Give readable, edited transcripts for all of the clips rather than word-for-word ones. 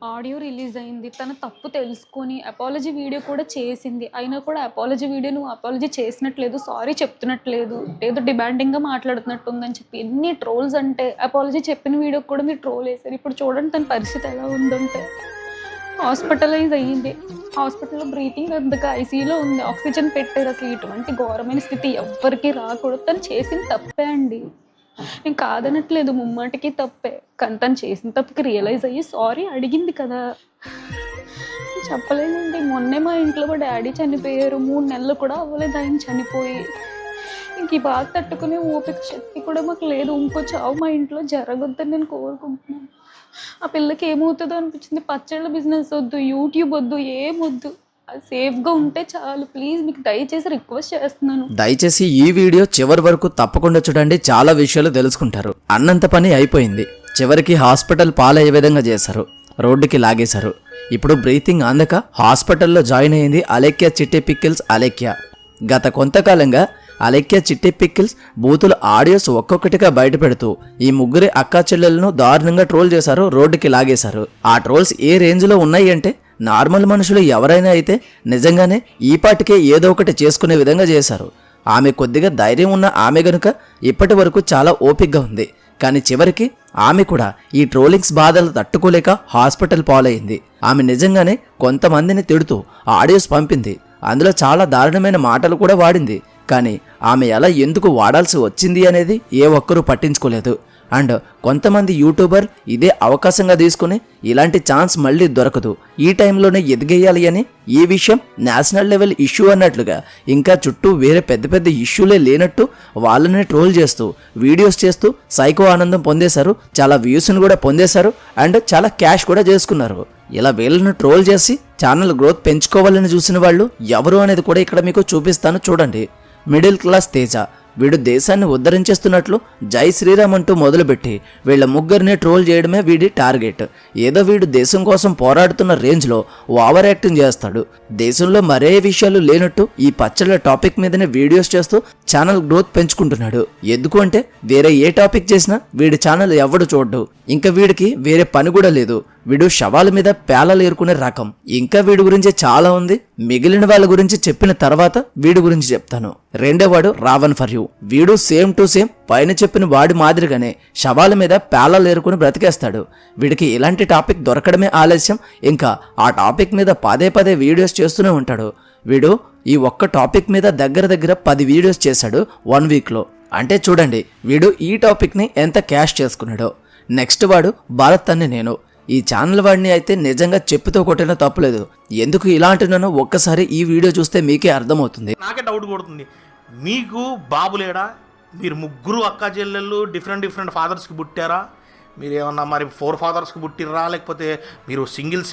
Audio release అయింది. తన తప్పు తెలుసుకొని అపాలజీ వీడియో కూడా చేసింది. అయినా కూడా అపాలజీ వీడియో నువ్వు అపాలజీ చేసినట్లేదు, సారీ చెప్తున్నట్లేదు, ఏదో డిమాండింగ్‌గా మాట్లాడుతున్నట్టుందని చెప్పి ఎన్ని ట్రోల్స్ అంటే అపాలజీ చెప్పిన వీడియోకి కూడా మీరు ట్రోల్ చేశారు. ఇప్పుడు చూడండి తన పరిస్థితి ఎలా ఉందంటే హాస్పిటలైజ్ అయ్యింది. హాస్పిటల్‌లో బ్రీతింగ్ అందక ఐసీయూలో ఉంది. ఆక్సిజన్ పెట్టారు. అసలు ఇటువంటి ఘోరమైన స్థితి ఎవ్వరికీ రాకూడదు. తను చేసిన తప్పే అండి. నేను కాదనట్లేదు, ముమ్మాటికి తప్పే. కానీ తను చేసిన తప్పుకి రియలైజ్ అయ్యి సారీ అడిగింది కదా. చెప్పలేదండి. మొన్నే మా ఇంట్లో మా డాడీ చనిపోయారు. 3 నెలలు కూడా అవ్వలేదు ఆయన చనిపోయి. ఇంక ఈ బాధ తట్టుకునే ఓపిక శక్తి కూడా మాకు లేదు. ఇంకో చావు మా ఇంట్లో జరగొద్దని నేను కోరుకుంటున్నాను. ఆ పిల్లకి ఏమవుతుందో అనిపించింది. పచ్చళ్ళ బిజినెస్ వద్దు, యూట్యూబ్ వద్దు, ఏమొద్దు, అది సేఫ్గా ఉంటే చాలు. ప్లీజ్ మీకు దయచేసి రిక్వెస్ట్ చేస్తున్నాను. దయచేసి ఈ వీడియో చివరి వరకు తప్పకుండా చూడండి. చాలా విషయాలు తెలుసుకుంటారు. అన్నంత పని అయిపోయింది. చివరికి హాస్పిటల్ పాలయ్యే విధంగా చేశారు. రోడ్డుకి లాగేశారు. ఇప్పుడు బ్రీతింగ్ అందక హాస్పిటల్లో జాయిన్ అయింది అలెక్యా చిట్టి పిక్కిల్స్ అలెక్యా. గత కొంతకాలంగా అలెక్యా చిట్టి పిక్కిల్స్ బూతుల ఆడియోస్ ఒక్కొక్కటిగా బయట పెడుతూ ఈ ముగ్గురి అక్కా చెల్లెలను దారుణంగా ట్రోల్ చేశారు, రోడ్డుకి లాగేశారు. ఆ ట్రోల్స్ ఏ రేంజ్లో ఉన్నాయి అంటే నార్మల్ మనుషులు ఎవరైనా అయితే నిజంగానే ఈ పాటికే ఏదో ఒకటి చేసుకునే విధంగా చేశారు. ఆమె కొద్దిగా ధైర్యం ఉన్న ఆమె గనుక ఇప్పటి వరకు చాలా ఓపికగా ఉంది. కానీ చివరికి ఆమె కూడా ఈ ట్రోలింగ్స్ బాధలు తట్టుకోలేక హాస్పిటల్ పాలైంది. ఆమె నిజంగానే కొంతమందిని తిడుతూ ఆడియోస్ పంపింది. అందులో చాలా దారుణమైన మాటలు కూడా వాడింది. కానీ ఆమె ఎలా ఎందుకు వాడాల్సి వచ్చింది అనేది ఏ ఒక్కరూ పట్టించుకోలేదు. అండ్ కొంతమంది యూట్యూబర్ ఇదే అవకాశంగా తీసుకుని ఇలాంటి ఛాన్స్ మళ్ళీ దొరకదు, ఈ టైంలోనే ఎదిగేయాలి అని ఈ విషయం నేషనల్ లెవెల్ ఇష్యూ అన్నట్లుగా ఇంకా చుట్టూ వేరే పెద్ద పెద్ద ఇష్యూలే లేనట్టు వాళ్ళని ట్రోల్ చేస్తూ వీడియోస్ చేస్తూ సైకో ఆనందం పొందేశారు. చాలా వ్యూస్ని కూడా పొందేశారు అండ్ చాలా క్యాష్ కూడా చేసుకున్నారు. ఇలా వీళ్ళను ట్రోల్ చేసి ఛానల్ గ్రోత్ పెంచుకోవాలని చూసిన వాళ్ళు ఎవరు అనేది కూడా ఇక్కడ మీకు చూపిస్తాను చూడండి. Middle class Teja. వీడు దేశాన్ని ఉద్ధరించేస్తున్నట్లు జై శ్రీరామ్ అంటూ మొదలుపెట్టి వీళ్ళ ముగ్గురిని ట్రోల్ చేయడమే వీడి టార్గెట్. ఏదో వీడు దేశం కోసం పోరాడుతున్న రేంజ్లో ఓవర్ యాక్టింగ్ చేస్తాడు. దేశంలో మరే విషయాలు లేనట్టు ఈ పచ్చళ్ళ టాపిక్ మీదనే వీడియోస్ చేస్తూ ఛానల్ గ్రోత్ పెంచుకుంటున్నాడు. ఎందుకు అంటే వేరే ఏ టాపిక్ చేసినా వీడి ఛానల్ ఎవడు చూడ్డు. ఇంకా వీడికి వేరే పని కూడా లేదు. వీడు శవాల మీద పేలలు ఏరుకునే రకం. ఇంకా వీడి గురించి చాలా ఉంది. మిగిలిన వాళ్ళ గురించి చెప్పిన తర్వాత వీడి గురించి చెప్తాను. రెండోవాడు రావణ్ ఫర్ యూ. వీడు సేమ్ టు సేమ్ పైన చెప్పిన వాడి మాదిరిగానే శవాల మీద పేలలు ఏరుకుని బ్రతికేస్తాడు. వీడికి ఇలాంటి టాపిక్ దొరకడమే ఆలస్యం. ఇంకా ఆ టాపిక్ మీద పదే పదే వీడియోస్ చేస్తూనే ఉంటాడు. వీడు ఈ ఒక్క టాపిక్ మీద దగ్గర 10 వీడియోస్ చేశాడు 1 వీక్లో. అంటే చూడండి వీడు ఈ టాపిక్ని ఎంత క్యాష్ చేసుకున్నాడో. నెక్స్ట్ వాడు భారత్ అని నేను. ఈ ఛానల్ వాడిని అయితే నిజంగా చెప్పుతో కొట్టినా తప్పులేదు. ఎందుకు ఇలా అంటున్నానో ఒక్కసారి ఈ వీడియో చూస్తే మీకే అర్థమవుతుంది. నాకే డౌట్ కొడుతుంది. మీకు బాబు లేడా? మీరు ముగ్గురు అక్కా చెల్లెళ్ళు డిఫరెంట్ ఫాదర్స్కి పుట్టారా? మీరు ఏమన్నా మరి 4 ఫాదర్స్కి పుట్టిర్రా? లేకపోతే మీరు సింగిల్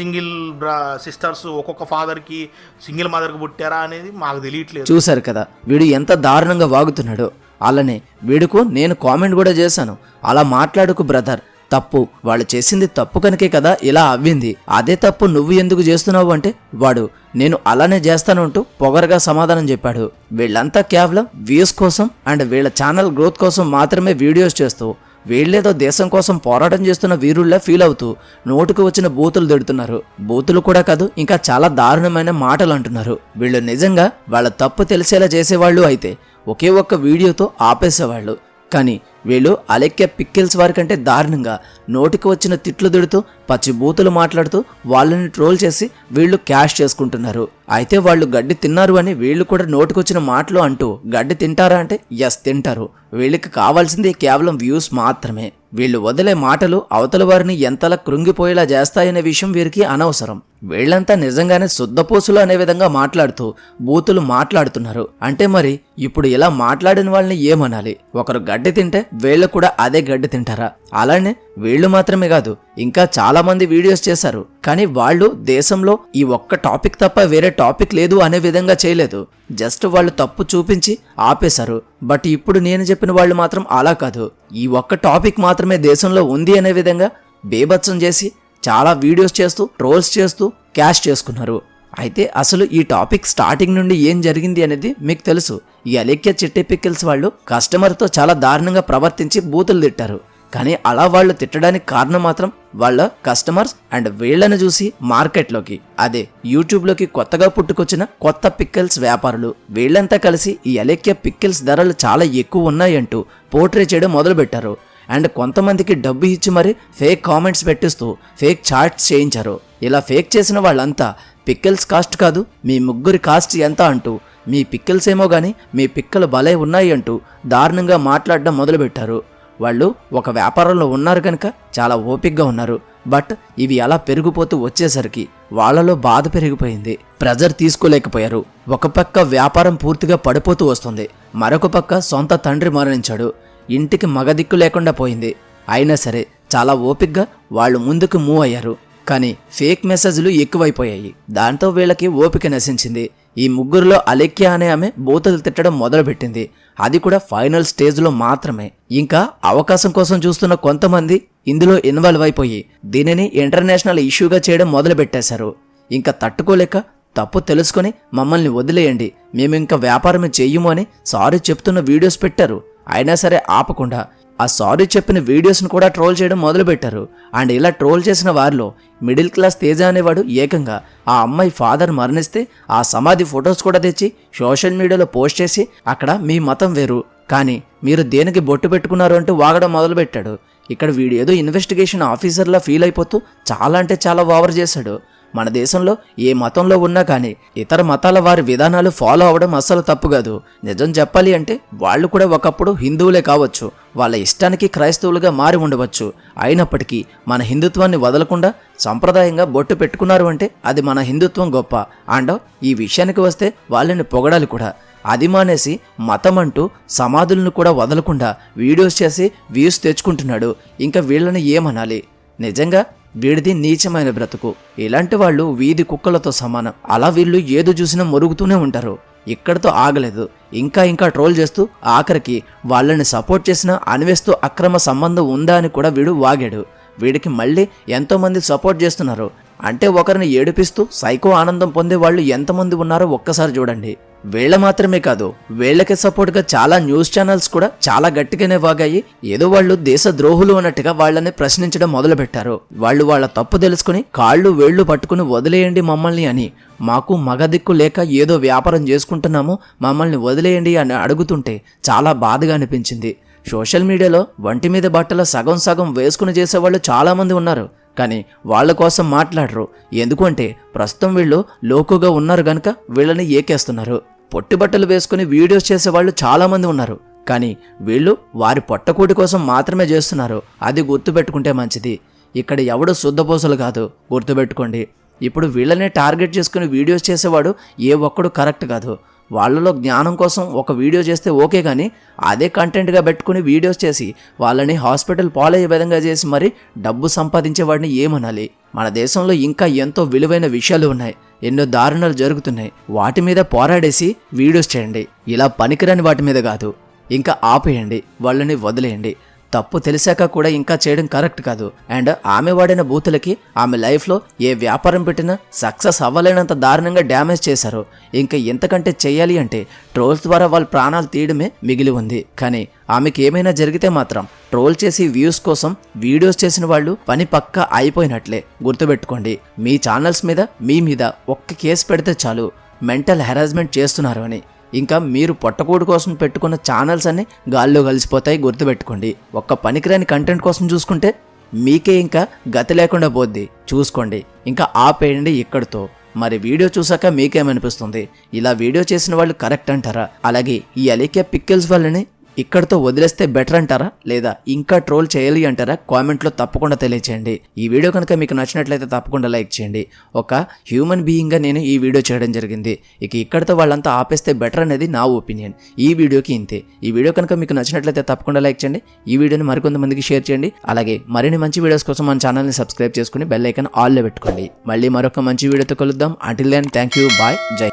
సిస్టర్స్ ఒక్కొక్క ఫాదర్కి సింగిల్ మదర్కి పుట్టారా అనేది మాకు తెలియట్లేదు. చూశారు కదా వీడు ఎంత దారుణంగా వాగుతున్నాడో. అలానే వీడుకు నేను కామెంట్ కూడా చేశాను, అలా మాట్లాడుకు బ్రదర్, తప్పు, వాళ్ళు చేసింది తప్పు కనుకే కదా ఇలా అవ్వింది. అదే తప్పు నువ్వు ఎందుకు చేస్తున్నావు అంటే వాడు నేను అలానే చేస్తాను అంటూ పొగరగా సమాధానం చెప్పాడు. వీళ్ళంతా కేవలం వ్యూస్ కోసం అండ్ వీళ్ళ ఛానల్ గ్రోత్ కోసం మాత్రమే వీడియోస్ చేస్తూ వీళ్ళేదో దేశం కోసం పోరాటం చేస్తున్న వీరుల్లా ఫీల్ అవుతూ నోటుకు వచ్చిన బూతులు తిడుతున్నారు. బూతులు కూడా కాదు, ఇంకా చాలా దారుణమైన మాటలు అంటున్నారు. వీళ్ళు నిజంగా వాళ్ళ తప్పు తెలిసేలా చేసేవాళ్ళు అయితే ఒకే ఒక్క వీడియోతో ఆపేసేవాళ్ళు. కానీ వీళ్ళు అలెక్యా పిక్కిల్స్ వారికంటే దారుణంగా నోటికి వచ్చిన తిట్లు తిడుతూ పచ్చి బూతులు మాట్లాడుతూ వాళ్ళని ట్రోల్ చేసి వీళ్ళు క్యాష్ చేసుకుంటున్నారు. అయితే వాళ్ళు గడ్డి తిన్నారు అని వీళ్ళు కూడా నోటికొచ్చిన మాటలు అంటూ గడ్డి తింటారా అంటే ఎస్ తింటారు. వీళ్ళకి కావాల్సింది కేవలం వ్యూస్ మాత్రమే. వీళ్ళు వదిలే మాటలు అవతల వారిని ఎంతలా కృంగిపోయేలా చేస్తాయనే విషయం వీరికి అనవసరం. వీళ్ళంతా నిజంగానే శుద్ధపూసులు అనే విధంగా మాట్లాడుతూ బూతులు మాట్లాడుతున్నారు. అంటే మరి ఇప్పుడు ఇలా మాట్లాడిన వాళ్ళని ఏమనాలి? ఒకరు గడ్డి తింటే వీళ్ళు కూడా అదే గడ్డి తింటారా? అలానే వీళ్ళు మాత్రమే కాదు ఇంకా చాలా మంది వీడియోస్ చేశారు. కానీ వాళ్ళు దేశంలో ఈ ఒక్క టాపిక్ తప్ప వేరే టాపిక్ లేదు అనే విధంగా చేయలేదు. జస్ట్ వాళ్ళు తప్పు చూపించి ఆపేశారు. బట్ ఇప్పుడు నేను చెప్పిన వాళ్ళు మాత్రం అలా కాదు. ఈ ఒక్క టాపిక్ మాత్రమే దేశంలో ఉంది అనే విధంగా బేభత్సం చేసి చాలా వీడియోస్ చేస్తూ ట్రోల్స్ చేస్తూ క్యాష్ చేసుకున్నారు. అయితే అసలు ఈ టాపిక్ స్టార్టింగ్ నుండి ఏం జరిగింది అనేది మీకు తెలుసు. ఈ అలెక్యా చిట్టి పిక్కిల్స్ వాళ్ళు కస్టమర్తో చాలా దారుణంగా ప్రవర్తించి బూతులు తిట్టారు. కానీ అలా వాళ్ళు తిట్టడానికి కారణం మాత్రం వాళ్ళ కస్టమర్స్ అండ్ వీళ్ళని చూసి మార్కెట్లోకి అదే యూట్యూబ్లోకి కొత్తగా పుట్టుకొచ్చిన కొత్త పిక్కల్స్ వ్యాపారులు వీళ్ళంతా కలిసి ఈ అలేఖ్య పిక్కల్స్ ధరలు చాలా ఎక్కువ ఉన్నాయంటూ పోర్ట్రే చేయడం మొదలుపెట్టారు. అండ్ కొంతమందికి డబ్బు ఇచ్చి మరి ఫేక్ కామెంట్స్ పెట్టిస్తూ ఫేక్ చాట్స్ చేయించారు. ఇలా ఫేక్ చేసిన వాళ్ళంతా పిక్కల్స్ కాస్ట్ కాదు, మీ ముగ్గురి కాస్ట్ ఎంత అంటూ, మీ పిక్కల్స్ ఏమో కానీ మీ పిక్కలు భలే ఉన్నాయి అంటూ దారుణంగా మాట్లాడడం మొదలుపెట్టారు. వాళ్ళు ఒక వ్యాపారంలో ఉన్నారు కనుక చాలా ఓపిక్గా ఉన్నారు. బట్ ఇవి అలా పెరిగిపోతూ వచ్చేసరికి వాళ్ళలో బాధ పెరిగిపోయింది. ప్రెజర్ తీసుకోలేకపోయారు. ఒక పక్క వ్యాపారం పూర్తిగా పడిపోతూ వస్తుంది, మరొక పక్క సొంత తండ్రి మరణించాడు. ఇంటికి మగదిక్కు లేకుండా పోయింది. అయినా సరే చాలా ఓపిక్గా వాళ్ళు ముందుకు మూవ్ అయ్యారు. కానీ ఫేక్ మెసేజ్లు ఎక్కువైపోయాయి. దాంతో వీళ్ళకి ఓపిక నశించింది. ఈ ముగ్గురులో అలేఖ్య అనే ఆమె బూతులు తిట్టడం మొదలుపెట్టింది. అది కూడా ఫైనల్ స్టేజ్లో మాత్రమే. ఇంకా అవకాశం కోసం చూస్తున్న కొంతమంది ఇందులో ఇన్వాల్వ్ అయిపోయి దీనిని ఇంటర్నేషనల్ ఇష్యూగా చేయడం మొదలుపెట్టేశారు. ఇంకా తట్టుకోలేక తప్పు తెలుసుకొని మమ్మల్ని వదిలేయండి, మేము ఇంకా వ్యాపారమే చెయ్యము అని సారీ చెప్తున్న వీడియోస్ పెట్టారు. అయినా సరే ఆపకుండా ఆ సారీ చెప్పిన వీడియోస్ను కూడా ట్రోల్ చేయడం మొదలుపెట్టారు. అండ్ ఇలా ట్రోల్ చేసిన వారిలో మిడిల్ క్లాస్ తేజ అనేవాడు ఏకంగా ఆ అమ్మాయి ఫాదర్ మరణిస్తే ఆ సమాధి ఫొటోస్ కూడా తెచ్చి సోషల్ మీడియాలో పోస్ట్ చేసి అక్కడ మీ మతం వేరు కానీ మీరు దేనికి బొట్టు పెట్టుకున్నారు అంటూ వాగడం మొదలుపెట్టాడు. ఇక్కడ వీడు ఏదో ఇన్వెస్టిగేషన్ ఆఫీసర్లా ఫీల్ అయిపోతూ చాలా అంటే చాలా ఓవర్ చేశాడు. మన దేశంలో ఏ మతంలో ఉన్నా కానీ ఇతర మతాల వారి విధానాలు ఫాలో అవ్వడం అస్సలు తప్పు కాదు. నిజం చెప్పాలి అంటే వాళ్ళు కూడా ఒకప్పుడు హిందువులే కావచ్చు, వాళ్ళ ఇష్టానికి క్రైస్తవులుగా మారి ఉండవచ్చు. అయినప్పటికీ మన హిందుత్వాన్ని వదలకుండా సంప్రదాయంగా బొట్టు పెట్టుకున్నారు అంటే అది మన హిందుత్వం గొప్ప. అండ్ ఈ విషయానికి వస్తే వాళ్ళని పొగడాలి కూడా. అది మానేసి మతం అంటూ సమాధులను కూడా వదలకుండా వీడియోస్ చేసి వ్యూస్ తెచ్చుకుంటున్నాడు. ఇంకా వీళ్ళని ఏమనాలి? నిజంగా వీడిది నీచమైన బ్రతుకు. ఇలాంటి వాళ్ళు వీధి కుక్కలతో సమానం. అలా వీళ్ళు ఏదో చూసినా మొరుగుతూనే ఉంటారు. ఇక్కడితో ఆగలేదు, ఇంకా ట్రోల్ చేస్తూ ఆఖరికి వాళ్ళని సపోర్ట్ చేసినా అనివేస్తూ అక్రమ సంబంధం ఉందా అని కూడా వీడు వాగాడు. వీడికి మళ్ళీ ఎంతోమంది సపోర్ట్ చేస్తున్నారు అంటే ఒకరిని ఏడిపిస్తూ సైకో ఆనందం పొందే వాళ్ళు ఎంతమంది ఉన్నారో ఒక్కసారి చూడండి. వీళ్ళ మాత్రమే కాదు, వీళ్ళకి సపోర్ట్గా చాలా న్యూస్ ఛానల్స్ కూడా చాలా గట్టిగానే వాగాయి. ఏదో వాళ్ళు దేశ ద్రోహులు అన్నట్టుగా వాళ్ళని ప్రశ్నించడం మొదలుపెట్టారు. వాళ్ళు వాళ్ళ తప్పు తెలుసుకుని కాళ్ళు వేళ్లు పట్టుకుని వదిలేయండి మమ్మల్ని అని, మాకు మగదిక్కు లేక ఏదో వ్యాపారం చేసుకుంటున్నాము మమ్మల్ని వదిలేయండి అని అడుగుతుంటే చాలా బాధగా అనిపించింది. సోషల్ మీడియాలో వంటి మీద బట్టల సగం వేసుకుని చేసేవాళ్ళు చాలామంది ఉన్నారు. కానీ వాళ్ళ కోసం మాట్లాడరు. ఎందుకంటే ప్రస్తుతం వీళ్ళు లోకుగా ఉన్నారు గనక వీళ్ళని ఏకేస్తున్నారు. పొట్టి బట్టలు వేసుకుని వీడియోస్ చేసేవాళ్ళు చాలామంది ఉన్నారు. కానీ వీళ్ళు వారి పొట్టకూటి కోసం మాత్రమే చేస్తున్నారు. అది గుర్తుపెట్టుకుంటే మంచిది. ఇక్కడ ఎవడు శుద్ధపోసలు కాదు, గుర్తుపెట్టుకోండి. ఇప్పుడు వీళ్ళనే టార్గెట్ చేసుకుని వీడియోస్ చేసేవాడు ఏ ఒక్కడు కరెక్ట్ కాదు. వాళ్ళలో జ్ఞానం కోసం ఒక వీడియో చేస్తే ఓకే, కానీ అదే కంటెంట్గా పెట్టుకుని వీడియోస్ చేసి వాళ్ళని హాస్పిటల్ పాలయ్యే విధంగా చేసి మరి డబ్బు సంపాదించే వాడిని ఏమనాలి? మన దేశంలో ఇంకా ఎంతో విలువైన విషయాలు ఉన్నాయి, ఎన్నో దారుణాలు జరుగుతున్నాయి. వాటి మీద పోరాడేసి వీడియోస్ చేయండి. ఇలా పనికిరాని వాటి మీద కాదు. ఇంకా ఆపేయండి, వాళ్ళని వదిలేయండి. తప్పు తెలిసాక కూడా ఇంకా చేయడం కరెక్ట్ కాదు. అండ్ ఆమె వాడిన బూతులకి ఆమె లైఫ్లో ఏ వ్యాపారం పెట్టినా సక్సెస్ అవ్వలేనంత దారుణంగా డ్యామేజ్ చేశారు. ఇంకా ఎంతకంటే చెయ్యాలి అంటే ట్రోల్స్ ద్వారా వాళ్ళ ప్రాణాలు తీయడమే మిగిలి ఉంది. కానీ ఆమెకి ఏమైనా జరిగితే మాత్రం ట్రోల్ చేసి వ్యూస్ కోసం వీడియోస్ చేసిన వాళ్ళు పని పక్కా అయిపోయినట్లే. గుర్తుపెట్టుకోండి, మీ ఛానల్స్ మీద మీ మీద ఒక్క కేసు పెడితే చాలు మెంటల్ హెరాస్మెంట్ చేస్తున్నారు అని. ఇంకా మీరు పొట్టకూడు కోసం పెట్టుకున్న ఛానల్స్ అన్ని గాల్లో కలిసిపోతాయి. గుర్తుపెట్టుకోండి. ఒక్క పనికిరాని కంటెంట్ కోసం చూసుకుంటే మీకే ఇంకా గతి లేకుండా పోద్ది. చూసుకోండి, ఇంకా ఆపేయండి ఇక్కడితో. మరి వీడియో చూసాక మీకేమనిపిస్తుంది? ఇలా వీడియో చేసిన వాళ్ళు కరెక్ట్ అంటారా? అలాగే ఈ అలేఖ్య పిక్కల్స్ వాళ్ళని ఇక్కడితో వదిలేస్తే బెటర్ అంటారా, లేదా ఇంకా ట్రోల్ చేయాలి అంటారా? కామెంట్లో తప్పకుండా తెలియచేయండి. ఈ వీడియో కనుక మీకు నచ్చినట్లయితే తప్పకుండా లైక్ చేయండి. ఒక హ్యూమన్ బీయింగ్గా నేను ఈ వీడియో చేయడం జరిగింది. ఇక ఇక్కడితో వాళ్ళంతా ఆపేస్తే బెటర్ అనేది నా ఒపీనియన్. ఈ వీడియోకి ఇంతే. ఈ వీడియో కనుక మీకు నచ్చినట్లయితే తప్పకుండా లైక్ చేయండి. ఈ వీడియోని మరికొంతమందికి షేర్ చేయండి. అలాగే మరిన్ని మంచి వీడియోస్ కోసం మన ఛానల్ని సబ్స్క్రైబ్ చేసుకుని బెల్ ఐకాన్ ఆల్లో పెట్టుకోండి. మళ్ళీ మరొక మంచి వీడియోతో కలుద్దాం. Until then thank you, bye, జై.